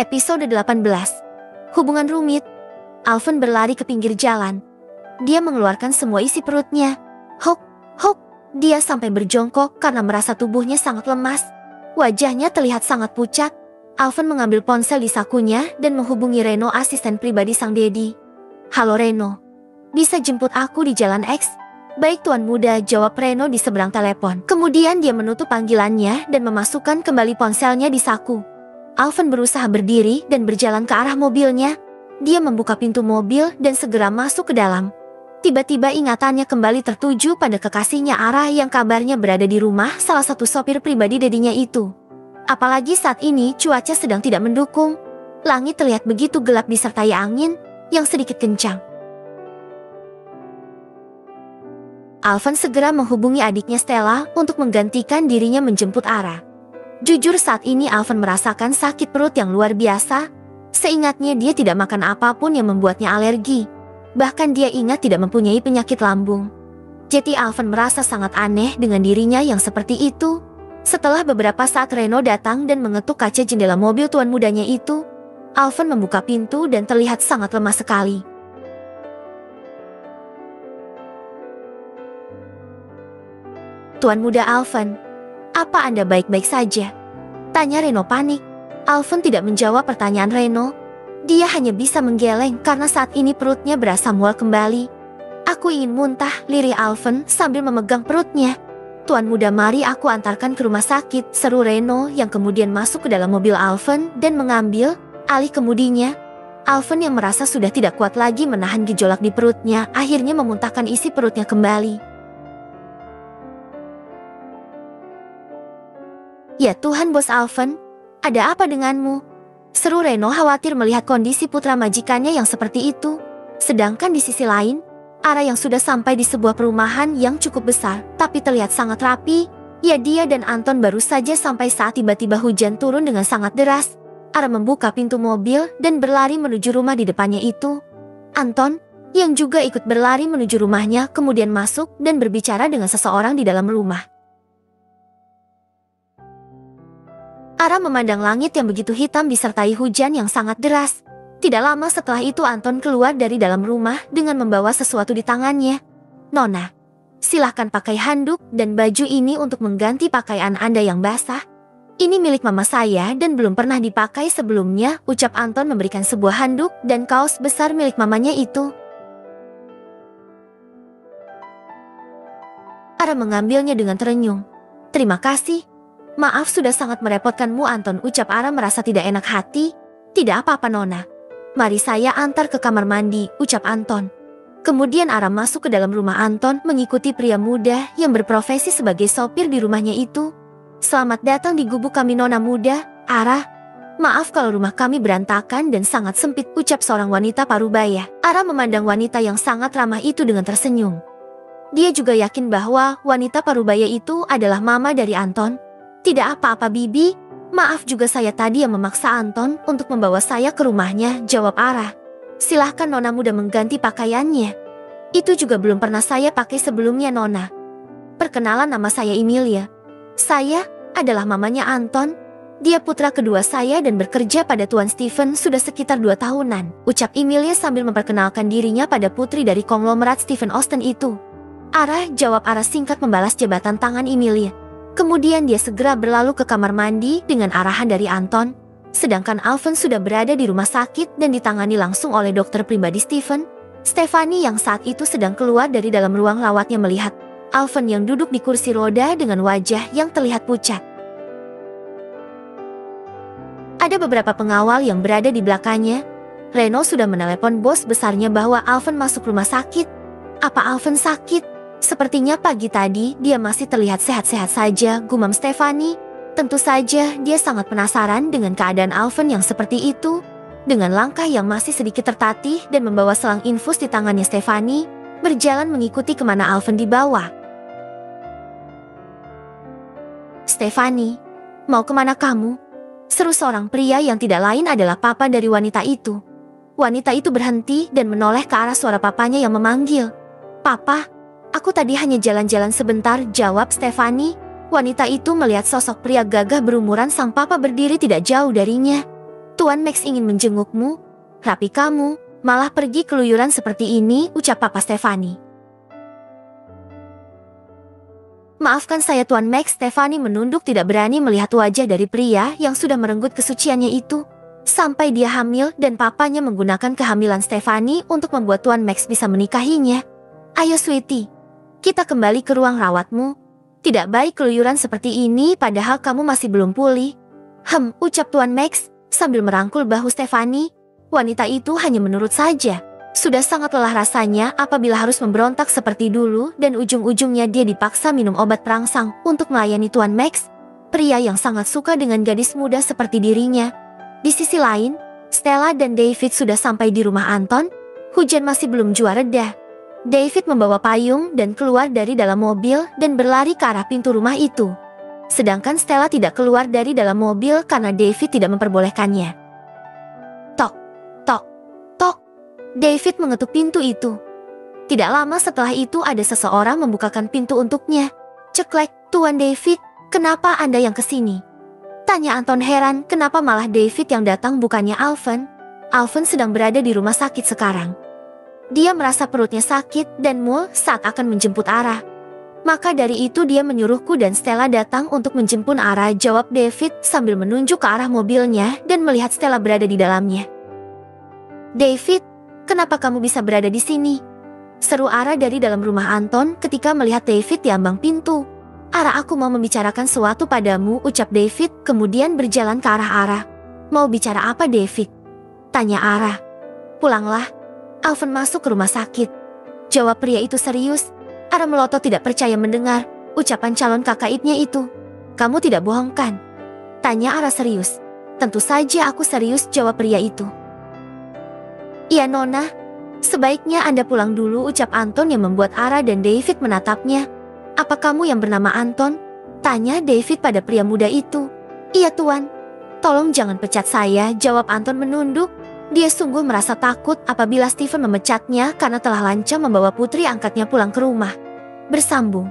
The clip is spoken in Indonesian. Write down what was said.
Episode 18. Hubungan rumit. Alvan berlari ke pinggir jalan. Dia mengeluarkan semua isi perutnya. Hok, hok. Dia sampai berjongkok karena merasa tubuhnya sangat lemas. Wajahnya terlihat sangat pucat. Alvan mengambil ponsel di sakunya dan menghubungi Reno, asisten pribadi sang Dedi. Halo Reno, bisa jemput aku di Jalan X? Baik Tuan Muda, jawab Reno di seberang telepon. Kemudian dia menutup panggilannya dan memasukkan kembali ponselnya di saku. Alvan berusaha berdiri dan berjalan ke arah mobilnya. Dia membuka pintu mobil dan segera masuk ke dalam. Tiba-tiba ingatannya kembali tertuju pada kekasihnya Ara yang kabarnya berada di rumah salah satu sopir pribadi dedinya itu. Apalagi saat ini cuaca sedang tidak mendukung. Langit terlihat begitu gelap disertai angin yang sedikit kencang. Alvan segera menghubungi adiknya Stella untuk menggantikan dirinya menjemput Ara. Jujur saat ini Alvan merasakan sakit perut yang luar biasa. Seingatnya dia tidak makan apapun yang membuatnya alergi. Bahkan dia ingat tidak mempunyai penyakit lambung. Jadi Alvan merasa sangat aneh dengan dirinya yang seperti itu. Setelah beberapa saat Reno datang dan mengetuk kaca jendela mobil tuan mudanya itu, Alvan membuka pintu dan terlihat sangat lemah sekali. Tuan Muda Alvan, apa Anda baik-baik saja? Tanya Reno panik. Alvan tidak menjawab pertanyaan Reno. Dia hanya bisa menggeleng karena saat ini perutnya berasa mual kembali. Aku ingin muntah, lirih Alvan sambil memegang perutnya. Tuan Muda, mari aku antarkan ke rumah sakit, seru Reno yang kemudian masuk ke dalam mobil Alvan dan mengambil alih kemudinya. Alvan yang merasa sudah tidak kuat lagi menahan gejolak di perutnya, akhirnya memuntahkan isi perutnya kembali. Ya Tuhan Bos Alvan, ada apa denganmu? Seru Reno khawatir melihat kondisi putra majikannya yang seperti itu. Sedangkan di sisi lain, Ara yang sudah sampai di sebuah perumahan yang cukup besar, tapi terlihat sangat rapi. Ya dia dan Anton baru saja sampai saat tiba-tiba hujan turun dengan sangat deras. Ara membuka pintu mobil dan berlari menuju rumah di depannya itu. Anton, yang juga ikut berlari menuju rumahnya, kemudian masuk dan berbicara dengan seseorang di dalam rumah. Ara memandang langit yang begitu hitam disertai hujan yang sangat deras. Tidak lama setelah itu Anton keluar dari dalam rumah dengan membawa sesuatu di tangannya. Nona, silahkan pakai handuk dan baju ini untuk mengganti pakaian Anda yang basah. Ini milik mama saya dan belum pernah dipakai sebelumnya, ucap Anton memberikan sebuah handuk dan kaos besar milik mamanya itu. Ara mengambilnya dengan terenyuh. Terima kasih. Maaf sudah sangat merepotkanmu Anton, ucap Ara merasa tidak enak hati. Tidak apa-apa Nona. Mari saya antar ke kamar mandi, ucap Anton. Kemudian Ara masuk ke dalam rumah Anton mengikuti pria muda yang berprofesi sebagai sopir di rumahnya itu. Selamat datang di gubuk kami Nona muda, Ara. Maaf kalau rumah kami berantakan dan sangat sempit, ucap seorang wanita parubaya. Ara memandang wanita yang sangat ramah itu dengan tersenyum. Dia juga yakin bahwa wanita parubaya itu adalah mama dari Anton. Tidak apa-apa Bibi, maaf juga saya tadi yang memaksa Anton untuk membawa saya ke rumahnya, jawab Ara. Silahkan Nona muda mengganti pakaiannya. Itu juga belum pernah saya pakai sebelumnya Nona. Perkenalan, nama saya Emilia. Saya adalah mamanya Anton. Dia putra kedua saya dan bekerja pada Tuan Stephen sudah sekitar 2 tahunan, ucap Emilia sambil memperkenalkan dirinya pada putri dari konglomerat Stephen Austen itu. Ara, jawab Ara singkat membalas jabatan tangan Emilia. Kemudian dia segera berlalu ke kamar mandi dengan arahan dari Anton. Sedangkan Alvan sudah berada di rumah sakit dan ditangani langsung oleh dokter pribadi Stephen. Stephanie yang saat itu sedang keluar dari dalam ruang rawatnya melihat Alvan yang duduk di kursi roda dengan wajah yang terlihat pucat. Ada beberapa pengawal yang berada di belakangnya. Reno sudah menelepon bos besarnya bahwa Alvan masuk rumah sakit. Apa Alvan sakit? Sepertinya pagi tadi dia masih terlihat sehat-sehat saja, gumam Stephanie. Tentu saja dia sangat penasaran dengan keadaan Alvan yang seperti itu. Dengan langkah yang masih sedikit tertatih dan membawa selang infus di tangannya, Stephanie berjalan mengikuti kemana Alvan dibawa. Stephanie, mau kemana kamu? Seru seorang pria yang tidak lain adalah papa dari wanita itu. Wanita itu berhenti dan menoleh ke arah suara papanya yang memanggil. Papa, aku tadi hanya jalan-jalan sebentar, jawab Stephanie. Wanita itu melihat sosok pria gagah berumuran sang papa berdiri tidak jauh darinya. Tuan Max ingin menjengukmu. Rapi kamu, malah pergi keluyuran seperti ini, ucap Papa Stefani. Maafkan saya Tuan Max, Stefani menunduk tidak berani melihat wajah dari pria yang sudah merenggut kesuciannya itu. Sampai dia hamil dan papanya menggunakan kehamilan Stefani untuk membuat Tuan Max bisa menikahinya. Ayo sweetie, kita kembali ke ruang rawatmu. Tidak baik keluyuran seperti ini padahal kamu masih belum pulih. Ucap Tuan Max sambil merangkul bahu Stefani. Wanita itu hanya menurut saja. Sudah sangat lelah rasanya apabila harus memberontak seperti dulu dan ujung-ujungnya dia dipaksa minum obat perangsang untuk melayani Tuan Max, pria yang sangat suka dengan gadis muda seperti dirinya. Di sisi lain, Stella dan David sudah sampai di rumah Anton. Hujan masih belum jua reda. David membawa payung dan keluar dari dalam mobil dan berlari ke arah pintu rumah itu. Sedangkan Stella tidak keluar dari dalam mobil karena David tidak memperbolehkannya. Tok, tok, tok. David mengetuk pintu itu. Tidak lama setelah itu ada seseorang membukakan pintu untuknya. Ceklek, Tuan David, kenapa Anda yang kesini? Tanya Anton heran kenapa malah David yang datang bukannya Alvin. Alvin sedang berada di rumah sakit sekarang. Dia merasa perutnya sakit dan mual saat akan menjemput Ara. Maka dari itu dia menyuruhku dan Stella datang untuk menjemput Ara, jawab David sambil menunjuk ke arah mobilnya dan melihat Stella berada di dalamnya. David, kenapa kamu bisa berada di sini? Seru Ara dari dalam rumah Anton ketika melihat David di ambang pintu. Ara, aku mau membicarakan sesuatu padamu, ucap David kemudian berjalan ke arah Ara. Mau bicara apa David? Tanya Ara. Pulanglah. Alvin masuk ke rumah sakit. Jawab pria itu serius. Ara melotot tidak percaya mendengar ucapan calon kakaknya itu. Kamu tidak bohong kan? Tanya Ara serius. Tentu saja aku serius, jawab pria itu. Iya Nona, sebaiknya Anda pulang dulu, ucap Anton yang membuat Ara dan David menatapnya. Apa kamu yang bernama Anton? Tanya David pada pria muda itu. Iya Tuan. Tolong jangan pecat saya, jawab Anton menunduk. Dia sungguh merasa takut apabila Stephen memecatnya karena telah lancang membawa putri angkatnya pulang ke rumah. Bersambung.